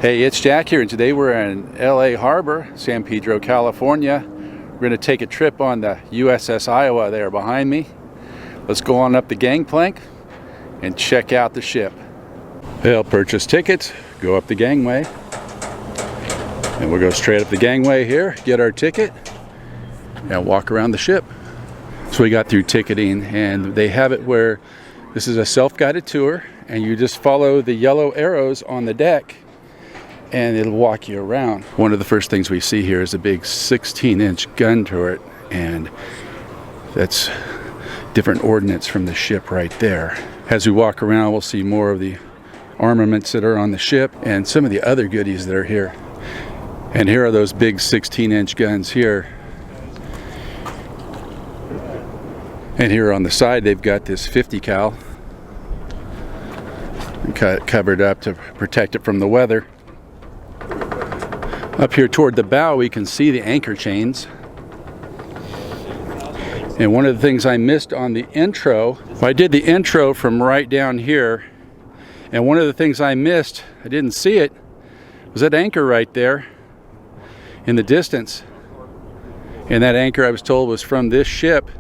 Hey, it's Jack here, and today we're in LA Harbor, San Pedro, California. We're going to take a trip on the USS Iowa there behind me. Let's go on up the gangplank and check out the ship. They'll purchase tickets, go up the gangway, and we'll go straight up the gangway here, get our ticket, and walk around the ship. So we got through ticketing, and they have it where this is a self-guided tour, and you just follow the yellow arrows on the deck and it'll walk you around. One of the first things we see here is a big 16-inch gun turret, and that's different ordnance from the ship right there. As we walk around, we'll see more of the armaments that are on the ship and some of the other goodies that are here. And here are those big 16-inch guns here. And here on the side, they've got this 50 cal covered up to protect it from the weather. Up here toward the bow, we can see the anchor chains. And one of the things I missed on the intro, I did the intro from right down here, and one of the things I missed, I didn't see it, was that anchor right there in the distance. And that anchor, I was told, was from this ship.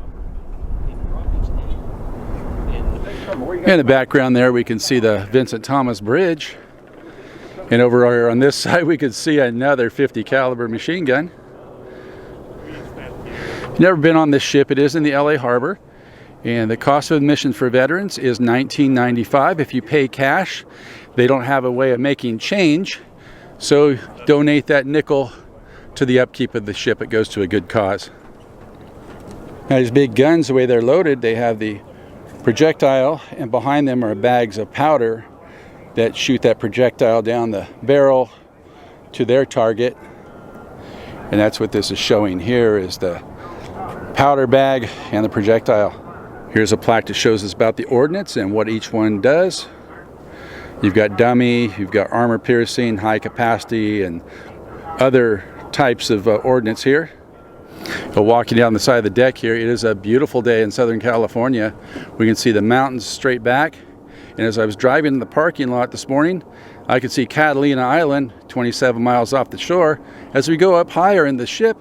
In the background there, we can see the Vincent Thomas Bridge. And over here on this side, we could see another 50 caliber machine gun. Never been on this ship. It is in the LA Harbor. And the cost of admission for veterans is $19.95. If you pay cash, they don't have a way of making change. So donate that nickel to the upkeep of the ship. It goes to a good cause. Now these big guns, the way they're loaded, they have the projectile, and behind them are bags of powder that shoot that projectile down the barrel to their target. And that's what this is showing here, is the powder bag and the projectile. Here's a plaque that shows us about the ordnance and what each one does. You've got dummy, you've got armor piercing, high capacity, and other types of ordnance here. But walking down the side of the deck here, it is a beautiful day in Southern California. We can see the mountains straight back. And as I was driving in the parking lot this morning, I could see Catalina Island 27 miles off the shore. As we go up higher in the ship,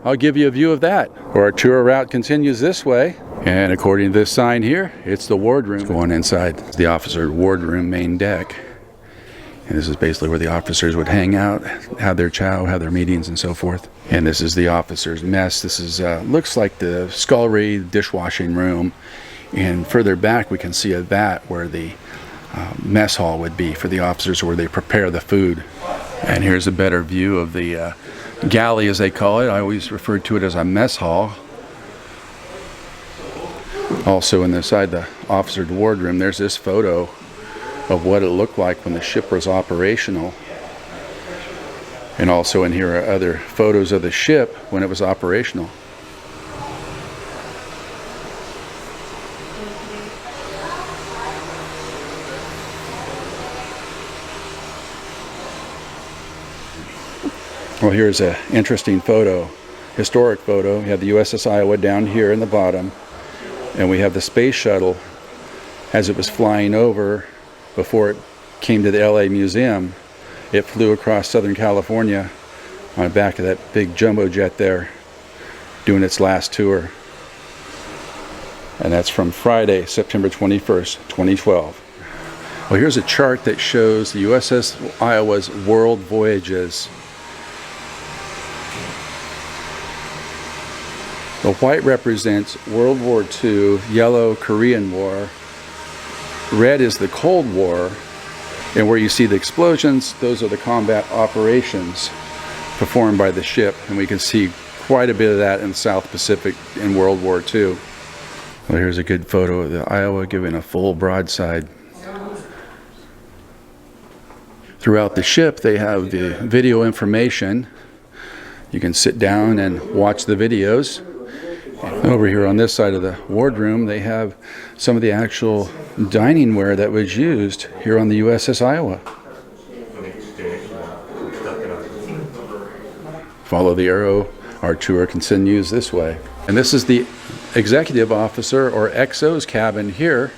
I'll give you a view of that. Our tour route continues this way. And according to this sign here, it's the wardroom. Going inside the officer wardroom main deck. And this is basically where the officers would hang out, have their chow, have their meetings, and so forth. And this is the officers' mess. This is looks like the scullery dishwashing room. And further back, we can see a vat where the mess hall would be for the officers, where they prepare the food. And here's a better view of the galley, as they call it. I always referred to it as a mess hall. Also inside the officer's wardroom, there's this photo of what it looked like when the ship was operational. And also in here are other photos of the ship when it was operational. Well, here's an interesting photo, historic photo. We have the USS Iowa down here in the bottom, and we have the space shuttle as it was flying over before it came to the LA Museum. It flew across Southern California on the back of that big jumbo jet there, doing its last tour. And that's from Friday, September 21st, 2012. Well, here's a chart that shows the USS Iowa's world voyages. The white represents World War II, yellow Korean War, red is the Cold War, and where you see the explosions, those are the combat operations performed by the ship, and we can see quite a bit of that in the South Pacific in World War II. Well, here's a good photo of the Iowa giving a full broadside. Throughout the ship, they have the video information. You can sit down and watch the videos. Over here on this side of the wardroom, they have some of the actual dining ware that was used here on the USS Iowa. Follow the arrow, our tour continues this way. And this is the executive officer, or XO's cabin here.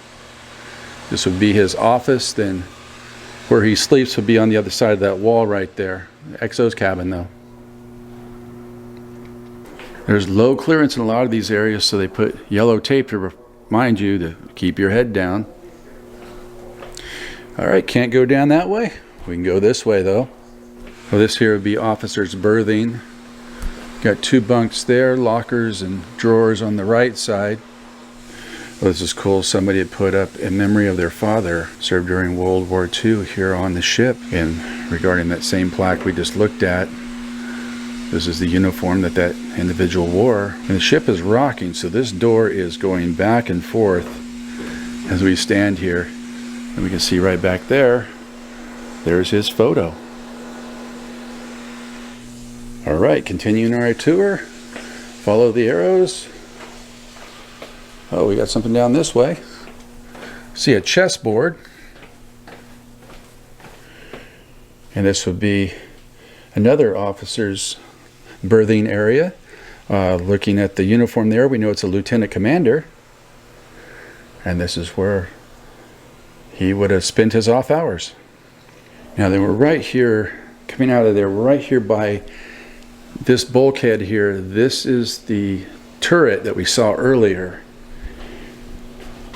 This would be his office, then Where he sleeps would be on the other side of that wall right there. XO's cabin though. There's low clearance in a lot of these areas, so they put yellow tape to remind you to keep your head down. Alright, can't go down that way. We can go this way though. Well, this here would be officers' berthing. Got 2 bunks there, lockers and drawers on the right side. Well, this is cool. Somebody had put up in memory of their father, served during World War II here on the ship. And regarding that same plaque we just looked at, this is the uniform that that individual wore. And the ship is rocking, so this door is going back and forth as we stand here. And we can see right back there, there's his photo. All right, continuing our tour. Follow the arrows. Oh, we got something down this way. See a chessboard. And this would be another officer's berthing area. Looking at the uniform there, we know it's a lieutenant commander. And this is where he would have spent his off hours. Now they were right here, coming out of there, right here by this bulkhead here. This is the turret that we saw earlier.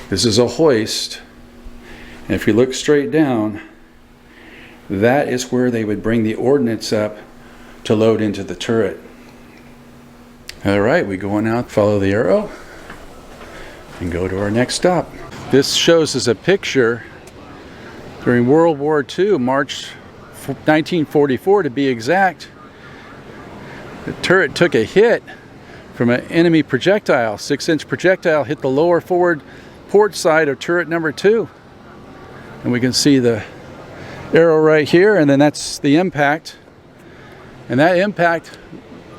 This is a hoist, and if you look straight down, that is where they would bring the ordnance up to load into the turret. All right, we go on out, follow the arrow, and go to our next stop. This shows us a picture during World War II, March 1944 to be exact. The turret took a hit from an enemy projectile. 6-inch projectile hit the lower forward port side of turret number 2. And we can see the arrow right here, and then that's the impact. And that impact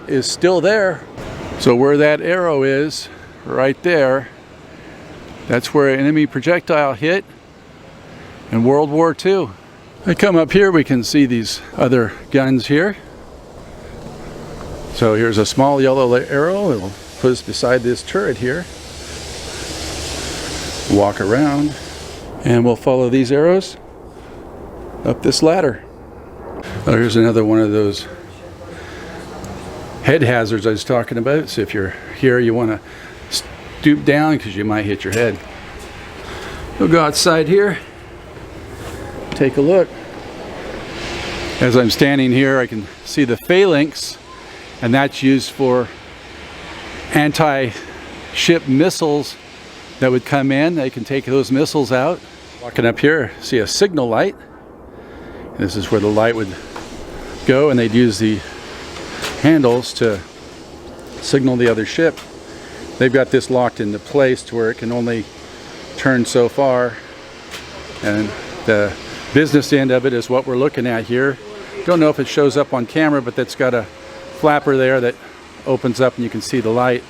is still there. So where that arrow is, right there, that's where an enemy projectile hit in World War II. I come up here, we can see these other guns here. So here's a small yellow arrow. It'll put us beside this turret here. Walk around, and we'll follow these arrows up this ladder. Oh, here's another one of those head hazards I was talking about. So if you're here, you want to stoop down because you might hit your head. We'll go outside here, take a look. As I'm standing here, I can see the phalanx, and that's used for anti-ship missiles that would come in. They can take those missiles out. Walking up here, see a signal light. This is where the light would go, and they'd use the handles to signal the other ship. They've got this locked into place to where it can only turn so far, and the business end of it is what we're looking at here. Don't know if it shows up on camera, but that's got a flapper there that opens up and you can see the light.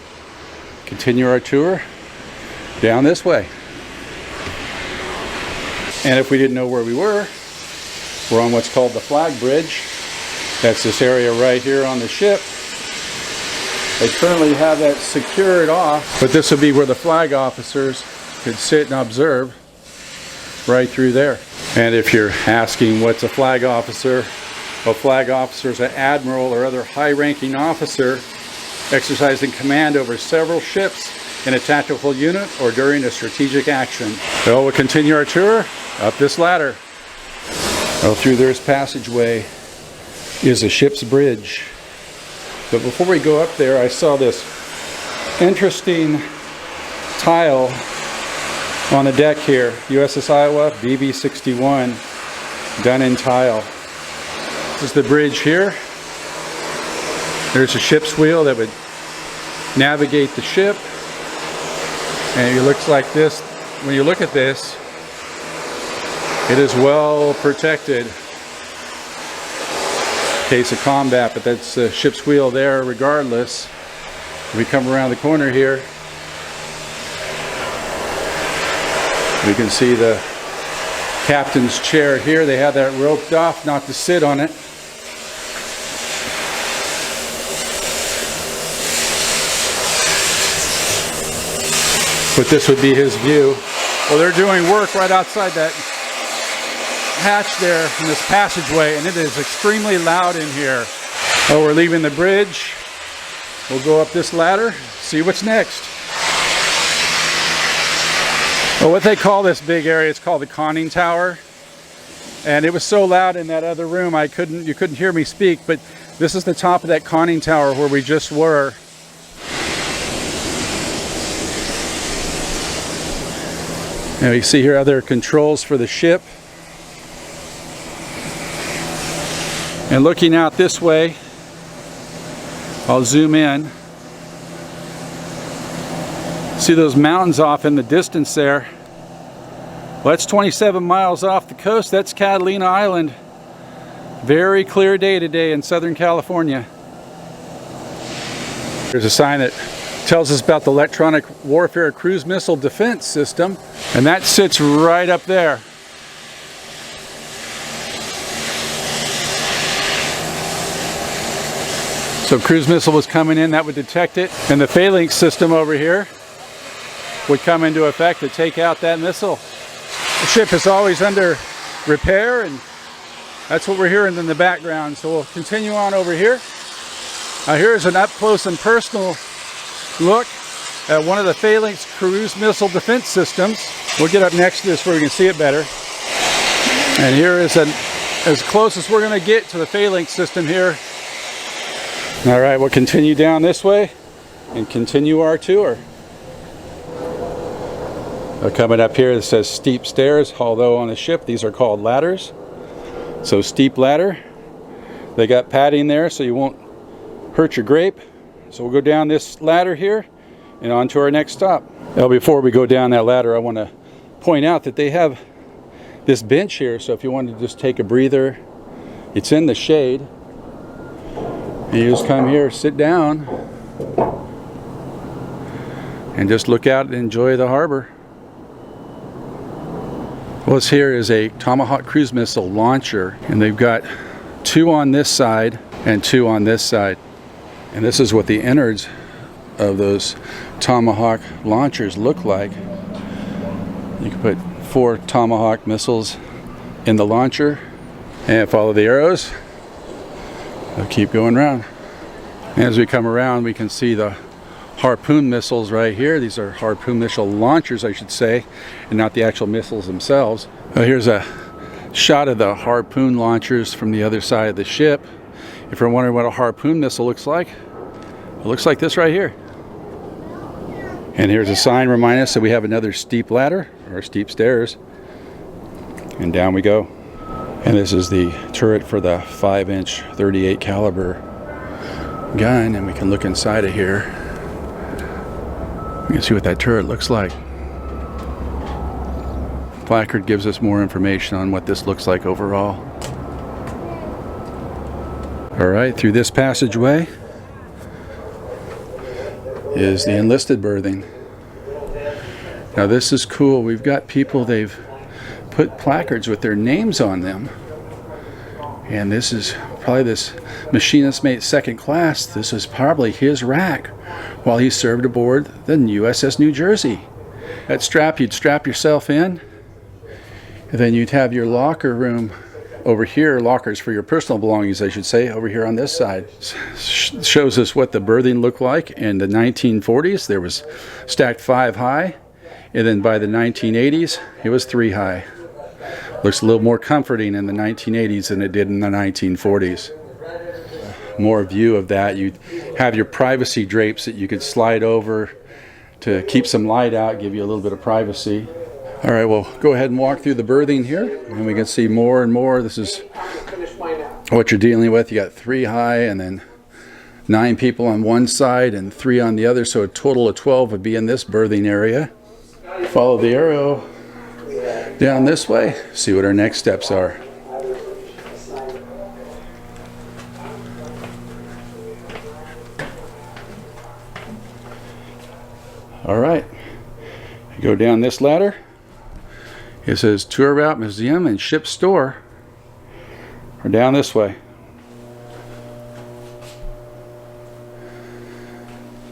Continue our tour down this way. And if we didn't know where we were, we're on what's called the flag bridge. That's this area right here on the ship. They currently have that secured off, but this would be where the flag officers could sit and observe right through there. And if you're asking what's a flag officer, a flag officer is an admiral or other high-ranking officer exercising command over several ships in a tactical unit or during a strategic action. So we'll continue our tour up this ladder. Well, through this passageway is a ship's bridge. But before we go up there, I saw this interesting tile on the deck here. USS Iowa BB-61, done in tile. This is the bridge here. There's a ship's wheel that would navigate the ship. And it looks like this. When you look at this, it is well protected in case of combat, but that's the ship's wheel there regardless. We come around the corner here, we can see the captain's chair here. They have that roped off not to sit on it. But this would be his view. Well, they're doing work right outside that hatch there in this passageway, and it is extremely loud in here. Oh, we're leaving the bridge. We'll go up this ladder, see what's next. Well, what they call this big area, it's called the conning tower. And it was so loud in that other room, you couldn't hear me speak, but this is the top of that conning tower where we just were. And you see here other controls for the ship. And looking out this way, I'll zoom in. See those mountains off in the distance there? Well, that's 27 miles off the coast. That's Catalina Island. Very clear day today in Southern California. There's a sign that tells us about the electronic warfare cruise missile defense system, and that sits right up there. So cruise missile was coming in, that would detect it, and the phalanx system over here would come into effect to take out that missile. The ship is always under repair, and that's what we're hearing in the background. So we'll continue on over here. Here is an up close and personal look at one of the phalanx cruise missile defense systems. We'll get up next to this where we can see it better. And here is as close as we're going to get to the phalanx system here. All right, we'll continue down this way and continue our tour. Coming up here, it says steep stairs, although on the ship these are called ladders. So steep ladder. They got padding there so you won't hurt your grape. So we'll go down this ladder here and on to our next stop. Now before we go down that ladder, I want to point out that they have this bench here, so if you want to just take a breather, it's in the shade. And you just come here, sit down, and just look out and enjoy the harbor. What's here is a Tomahawk cruise missile launcher, and they've got 2 on this side and 2 on this side. And this is what the innards of those Tomahawk launchers look like. You can put 4 Tomahawk missiles in the launcher and follow the arrows. They'll keep going around. And as we come around, we can see the harpoon missiles right here. These are harpoon missile launchers, I should say, and not the actual missiles themselves. Here's a shot of the harpoon launchers from the other side of the ship. If you're wondering what a harpoon missile looks like, it looks like this right here. And here's a sign reminding us that we have another steep ladder, or steep stairs. And down we go. And this is the turret for the 5-inch 38 caliber gun, and we can look inside of here. You can see what that turret looks like. Placard gives us more information on what this looks like overall. All right, through this passageway is the enlisted berthing. Now this is cool. We've got people, they've put placards with their names on them. And this is probably this machinist mate second class. This is probably his rack while he served aboard the USS New Jersey. That strap, you'd strap yourself in, and then you'd have your locker room over here, lockers for your personal belongings, I should say, over here on this side. Shows us what the berthing looked like in the 1940s. There was stacked 5 high, and then by the 1980s, it was 3 high. Looks a little more comforting in the 1980s than it did in the 1940s. More view of that. You'd have your privacy drapes that you could slide over to keep some light out, give you a little bit of privacy. All right, we'll go ahead and walk through the berthing here, and we can see more and more. This is what you're dealing with. You got 3 high and then 9 people on one side and 3 on the other, so a total of 12 would be in this berthing area. Follow the arrow down this way, see what our next steps are. All right, go down this ladder. It says tour route, museum, and ship store. Or down this way.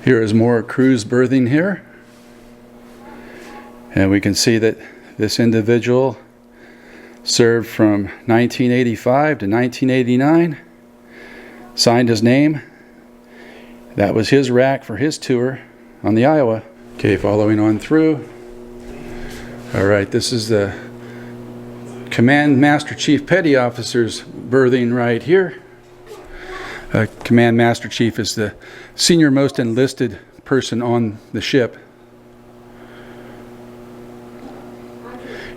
Here is more cruise berthing here. And we can see that this individual Served from 1985 to 1989. Signed his name. That was his rack for his tour on the Iowa. Okay, following on through. Alright, this is the Command Master Chief Petty Officer's berthing right here. Command Master Chief is the senior most enlisted person on the ship.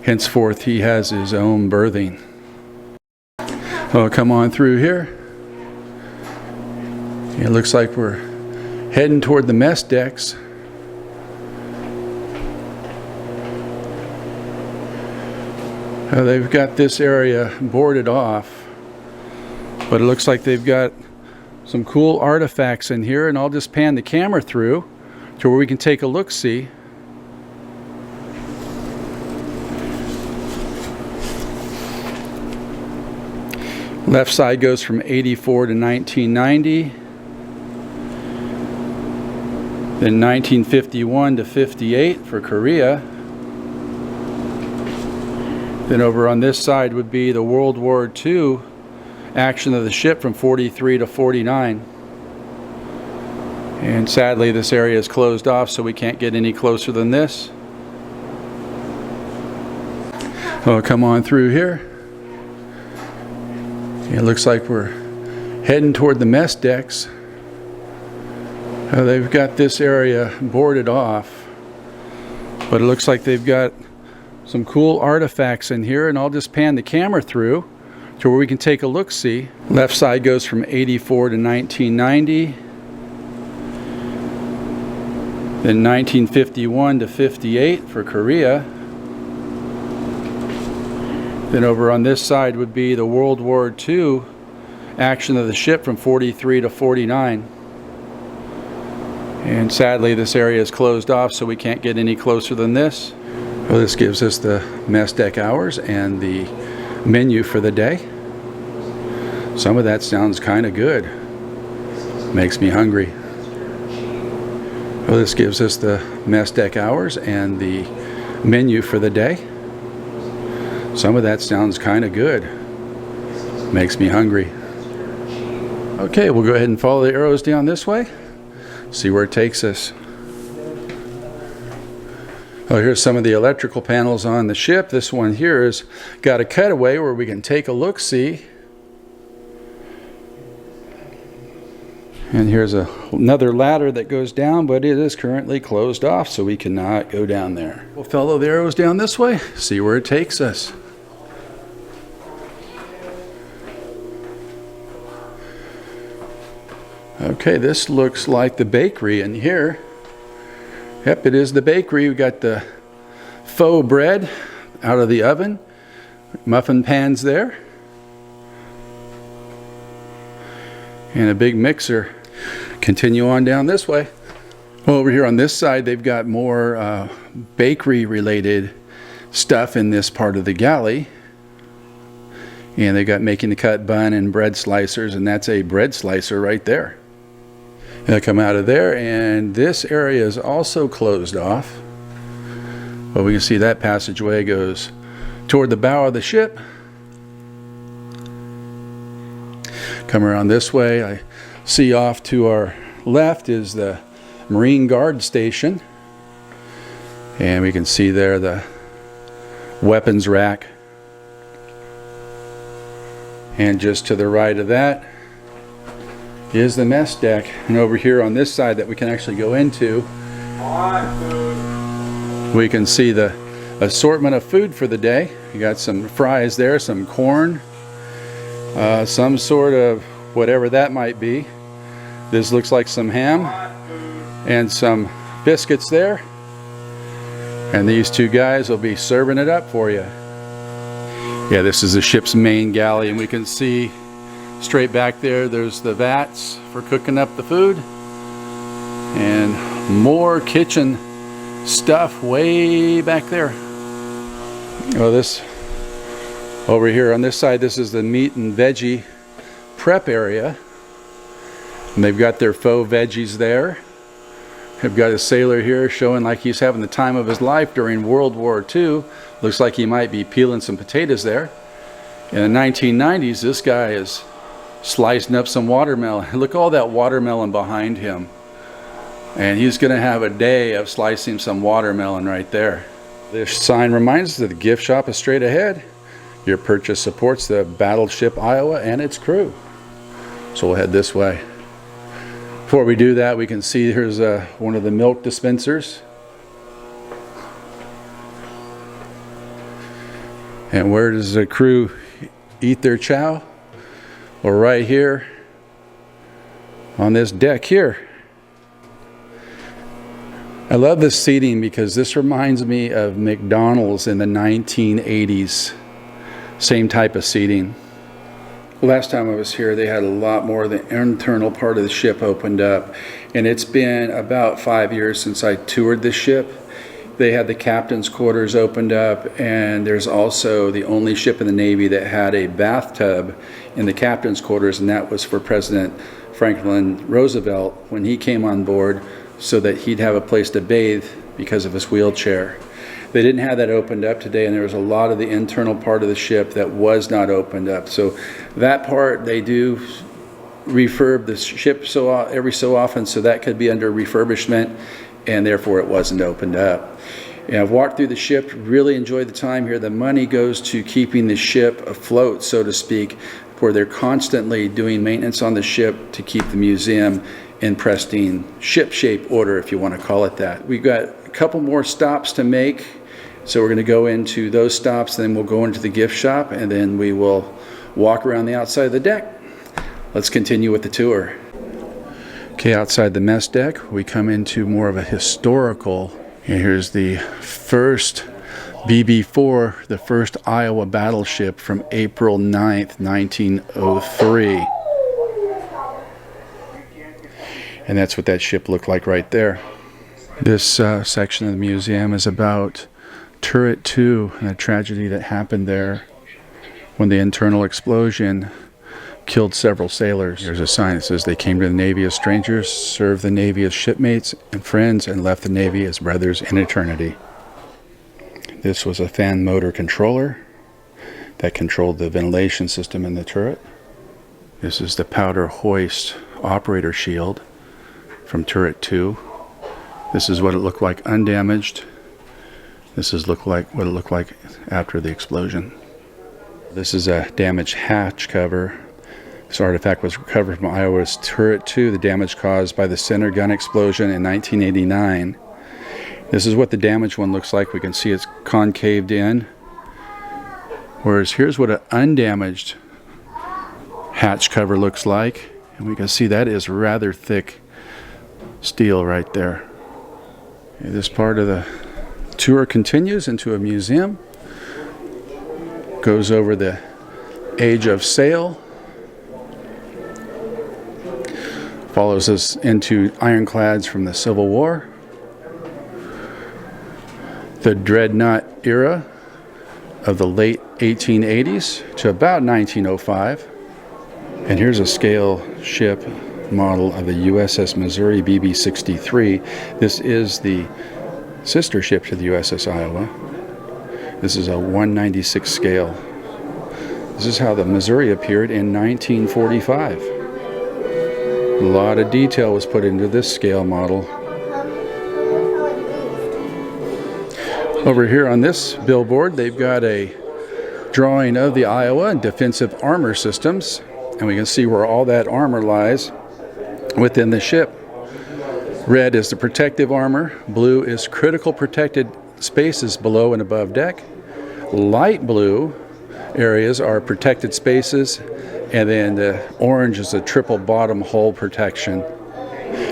Henceforth, he has his own berthing. Oh, come on through here. It looks like we're heading toward the mess decks. They've got this area boarded off, but it looks like they've got some cool artifacts in here, and I'll just pan the camera through to where we can take a look-see. Left side goes from 84 to 1990, then 1951 to 58 for Korea. Then over on this side would be the World War II action of the ship from 43 to 49. And sadly, this area is closed off, so we can't get any closer than this. Oh, come on through here. It looks like we're heading toward the mess decks. They've got this area boarded off, but it looks like they've got some cool artifacts in here, and I'll just pan the camera through to where we can take a look-see. Left side goes from 84 to 1990, then 1951 to 58 for Korea. Then over on this side would be the World War II action of the ship from 43 to 49. And sadly, this area is closed off, so we can't get any closer than this. Well, this gives us the mess deck hours and the menu for the day. Some of that sounds kind of good. Makes me hungry. Well, this gives us the mess deck hours and the menu for the day. Some of that sounds kind of good. Makes me hungry. Okay, we'll go ahead and follow the arrows down this way. See where it takes us. Oh, here's some of the electrical panels on the ship. This one here has got a cutaway where we can take a look-see. And here's another ladder that goes down, but it is currently closed off, so we cannot go down there. We'll follow the arrows down this way, see where it takes us. Okay, this looks like the bakery in here. Yep, it is the bakery. We got the faux bread out of the oven, muffin pans there, and a big mixer. Continue on down this way. Well, over here on this side, they've got more bakery related stuff in this part of the galley. And they got making the cut bun and bread slicers, and that's a bread slicer right there. They'll come out of there, and this area is also closed off. But we can see that passageway goes toward the bow of the ship. Come around this way. I see off to our left is the Marine Guard station. And we can see there the weapons rack. And just to the right of that is the mess deck. And over here on this side that we can actually go into, we can see the assortment of food for the day. You got some fries there, some corn, some sort of whatever that might be. This looks like some ham and some biscuits there. And these two guys will be serving it up for you. Yeah, this is the ship's main galley, and we can see straight back there, there's the vats for cooking up the food. And more kitchen stuff way back there. Well, this over here on this side, this is the meat and veggie prep area. And they've got their faux veggies there. They've got a sailor here showing like he's having the time of his life during World War II. Looks like he might be peeling some potatoes there. In the 1990s, this guy is slicing up some watermelon. Look at all that watermelon behind him. And he's going to have a day of slicing some watermelon right there. This sign reminds us that the gift shop is straight ahead. Your purchase supports the Battleship Iowa and its crew. So we'll head this way. Before we do that, we can see here's one of the milk dispensers. And where does the crew eat their chow? Well, right here on this deck here. I love this seating because this reminds me of McDonald's in the 1980s. Same type of seating. Last time I was here, they had a lot more of the internal part of the ship opened up. And it's been about 5 years since I toured the ship. They had the captain's quarters opened up, and there's also the only ship in the Navy that had a bathtub in the captain's quarters, and that was for President Franklin Roosevelt when he came on board, so that he'd have a place to bathe because of his wheelchair. They didn't have that opened up today, and there was a lot of the internal part of the ship that was not opened up. So that part, they do refurb the ship every so often, so that could be under refurbishment, and therefore it wasn't opened up. And I've walked through the ship, really enjoyed the time here. The money goes to keeping the ship afloat, so to speak, where they're constantly doing maintenance on the ship to keep the museum in pristine ship-shape order, if you want to call it that. We've got a couple more stops to make, so we're going to go into those stops, and then we'll go into the gift shop, and then we will walk around the outside of the deck. Let's continue with the tour. Okay, outside the mess deck, we come into more of a historical, and here's the first BB-4, the first Iowa battleship from April 9th, 1903. And that's what that ship looked like right there. This section of the museum is about Turret 2 and a tragedy that happened there when the internal explosion killed several sailors. There's a sign that says they came to the Navy as strangers, served the Navy as shipmates and friends, and left the Navy as brothers in eternity. This was a fan motor controller that controlled the ventilation system in the turret. This is the powder hoist operator shield from Turret 2. This is what it looked like undamaged. This is what it looked like after the explosion. This is a damaged hatch cover. This artifact was recovered from Iowa's Turret 2, the damage caused by the center gun explosion in 1989. This is what the damaged one looks like. We can see it's concaved in. Whereas here's what an undamaged hatch cover looks like. And we can see that is rather thick steel right there. Okay, this part of the tour continues into a museum. Goes over the age of sail. Follows us into ironclads from the Civil War. The dreadnought era of the late 1880s to about 1905. And here's a scale ship model of the USS Missouri BB-63. This is the sister ship to the USS Iowa. This is a 1/96 scale. This is how the Missouri appeared in 1945. A lot of detail was put into this scale model. Over here on this billboard, they've got a drawing of the Iowa and defensive armor systems, and we can see where all that armor lies within the ship. Red is the protective armor, blue is critical protected spaces below and above deck, light blue areas are protected spaces, and then the orange is a triple bottom hull protection.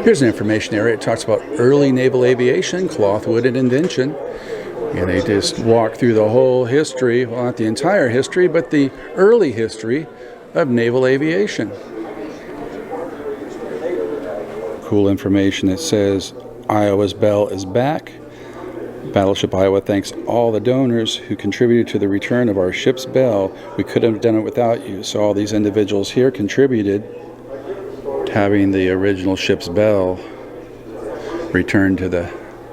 Here's an information area. It talks about early naval aviation, cloth, wood, and invention. And they just walk through the whole history, well, not the entire history, but the early history of naval aviation. Cool information. It says Iowa's bell is back. Battleship Iowa thanks all the donors who contributed to the return of our ship's bell. We couldn't have done it without you. So all these individuals here contributed to having the original ship's bell returned to the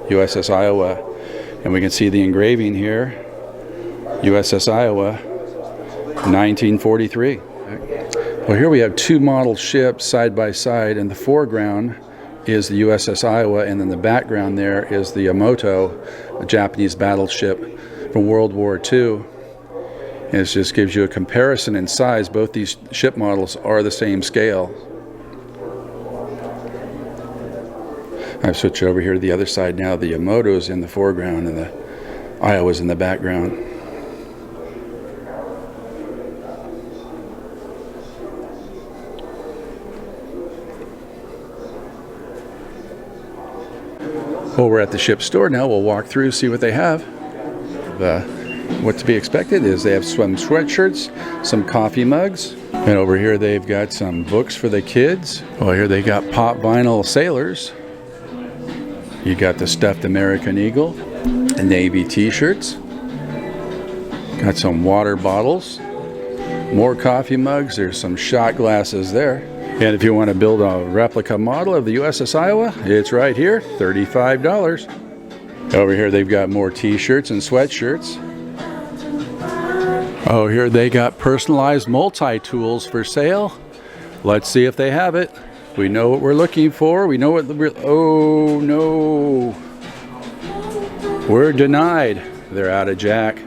USS Iowa. And we can see the engraving here, USS Iowa, 1943. Well, here we have two model ships side by side. In the foreground is the USS Iowa, and in the background there is the Yamato, a Japanese battleship from World War II. And it just gives you a comparison in size. Both these ship models are the same scale. I've switched over here to the other side now. The Yamato's in the foreground and the Iowa's in the background. Well, we're at the ship store now. We'll walk through, see what they have. What to be expected is they have some sweatshirts, some coffee mugs, and over here they've got some books for the kids. Well, here they got pop vinyl sailors. You got the stuffed American Eagle, the Navy t-shirts. Got some water bottles, more coffee mugs. There's some shot glasses there. And if you want to build a replica model of the USS Iowa, it's right here, $35. Over here they've got more t-shirts and sweatshirts. Oh, here they got personalized multi-tools for sale. Let's see if they have it. We know what we're looking for. We know what oh no. We're denied. They're out of jack.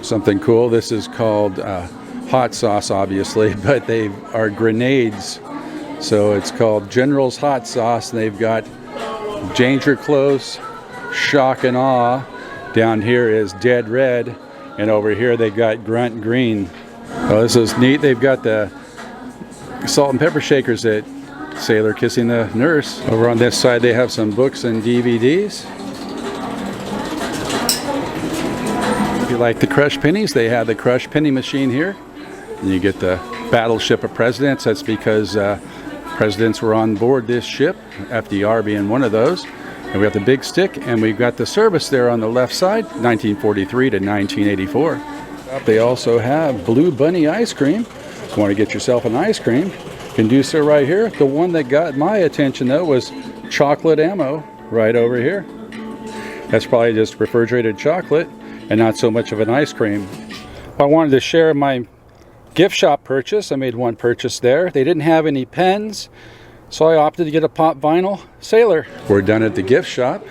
Something cool. This is called hot sauce, obviously, but they are grenades. So it's called General's Hot Sauce, and they've got Danger Close, Shock and Awe. Down here is Dead Red, and over here they got Grunt Green. Oh, this is neat. They've got the salt and pepper shakers that Sailor Kissing the Nurse. Over on this side they have some books and DVDs. If you like the Crush Pennies, they have the Crush Penny machine here. And you get the Battleship of Presidents. That's because presidents were on board this ship, FDR being one of those. And we got the big stick, and we've got the service there on the left side, 1943 to 1984. They also have Blue Bunny ice cream. If you want to get yourself an ice cream, you can do so right here. The one that got my attention though was chocolate ammo right over here. That's probably just refrigerated chocolate and not so much of an ice cream. I wanted to share my gift shop purchase. I made one purchase there. They didn't have any pens, so I opted to get a pop vinyl sailor. We're done at the gift shop.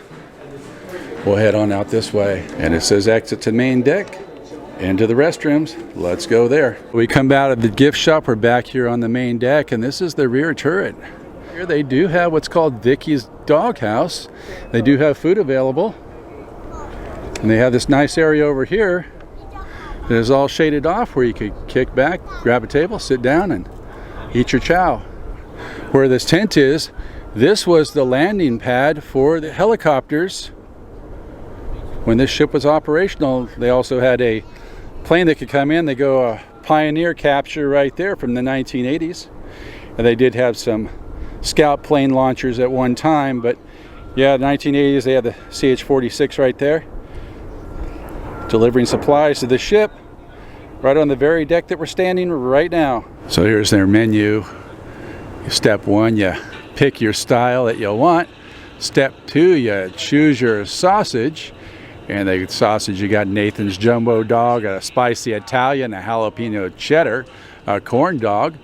We'll head on out this way, and it says exit to main deck, into the restrooms. Let's go there. We come out of the gift shop. We're back here on the main deck, and this is the rear turret. Here they do have what's called Vicky's Doghouse. They do have food available, and they have this nice area over here. It is all shaded off where you could kick back, grab a table, sit down, and eat your chow. Where this tent is, this was the landing pad for the helicopters. When this ship was operational, they also had a plane that could come in. They go a Pioneer capture right there from the 1980s. And they did have some scout plane launchers at one time, but yeah, the 1980s, they had the CH-46 right there, delivering supplies to the ship right on the very deck that we're standing right now. So here's their menu. Step 1, you pick your style that you want. Step 2, you choose your sausage. And the sausage, you got Nathan's Jumbo Dog, a spicy Italian, a jalapeno cheddar, a corn dog,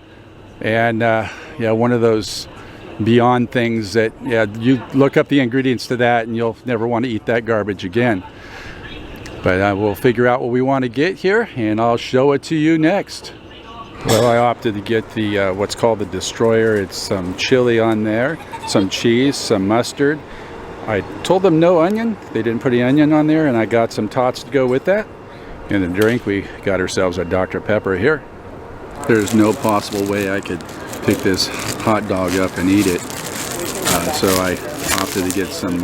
and yeah, one of those Beyond things that, yeah, you look up the ingredients to that and you'll never want to eat that garbage again. But we'll figure out what we want to get here, and I'll show it to you next. Well, I opted to get the what's called the Destroyer. It's some chili on there, some cheese, some mustard. I told them no onion. They didn't put any onion on there, and I got some tots to go with that. And the drink, we got ourselves a Dr. Pepper here. There's no possible way I could pick this hot dog up and eat it. So I opted to get some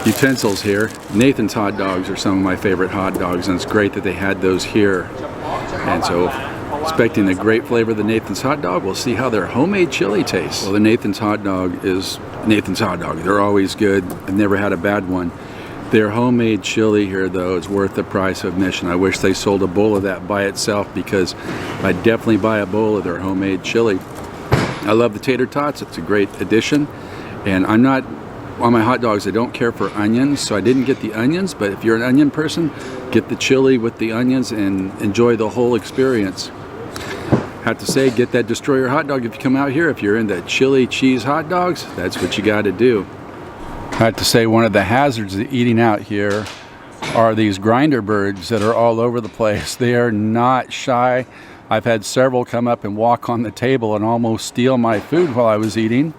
utensils here. Nathan's hot dogs are some of my favorite hot dogs, and it's great that they had those here. And so, expecting the great flavor of the Nathan's hot dog, we'll see how their homemade chili tastes. Well, the Nathan's hot dog is Nathan's hot dog. They're always good. I've never had a bad one. Their homemade chili here, though, is worth the price of admission. I wish they sold a bowl of that by itself, because I'd definitely buy a bowl of their homemade chili. I love the tater tots. It's a great addition. And I'm not, on my hot dogs, I don't care for onions, so I didn't get the onions. But if you're an onion person, get the chili with the onions and enjoy the whole experience. Have to say, get that Destroyer hot dog if you come out here. If you're into chili cheese hot dogs, that's what you got to do. I have to say, one of the hazards of eating out here are these grinder birds that are all over the place. They are not shy. I've had several come up and walk on the table and almost steal my food while I was eating.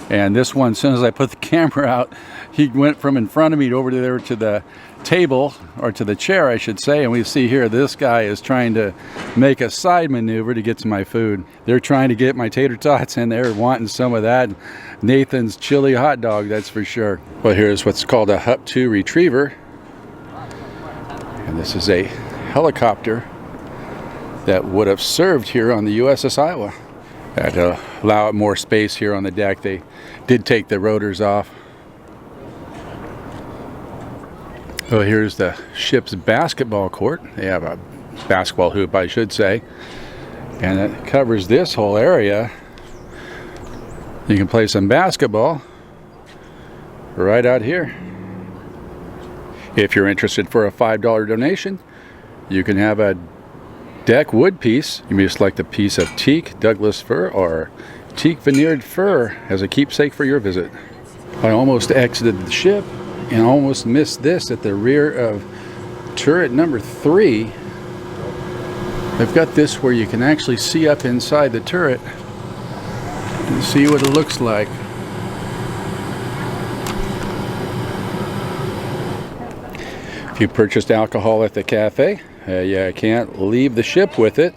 And this one, as soon as I put the camera out, he went from in front of me over there to the table, or to the chair I should say, and we see here this guy is trying to make a side maneuver to get to my food. They're trying to get my tater tots in there, wanting some of that Nathan's chili hot dog, that's for sure. Well, here's what's called a Hup 2 retriever, and this is a helicopter that would have served here on the USS Iowa. To allow it more space here on the deck, they did take the rotors off. So here's the ship's basketball court. They have a basketball hoop, I should say, and it covers this whole area. You can play some basketball right out here. If you're interested for a $5 donation, you can have a deck wood piece. You may select a piece of teak, Douglas fir, or teak veneered fir as a keepsake for your visit. I almost exited the ship and almost missed this at the rear of turret number 3. I've got this where you can actually see up inside the turret and see what it looks like. If you purchased alcohol at the cafe, you can't leave the ship with it,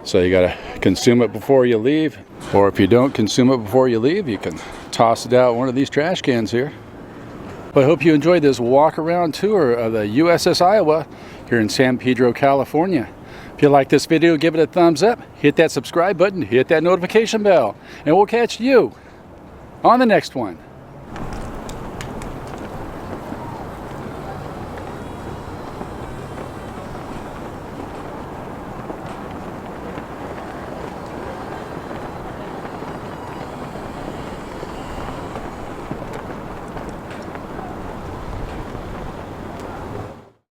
so you gotta consume it before you leave. Or if you don't consume it before you leave, you can toss it out one of these trash cans here. Well, I hope you enjoyed this walk around tour of the USS Iowa here in San Pedro, California. If you like this video, give it a thumbs up, hit that subscribe button, hit that notification bell, and we'll catch you on the next one.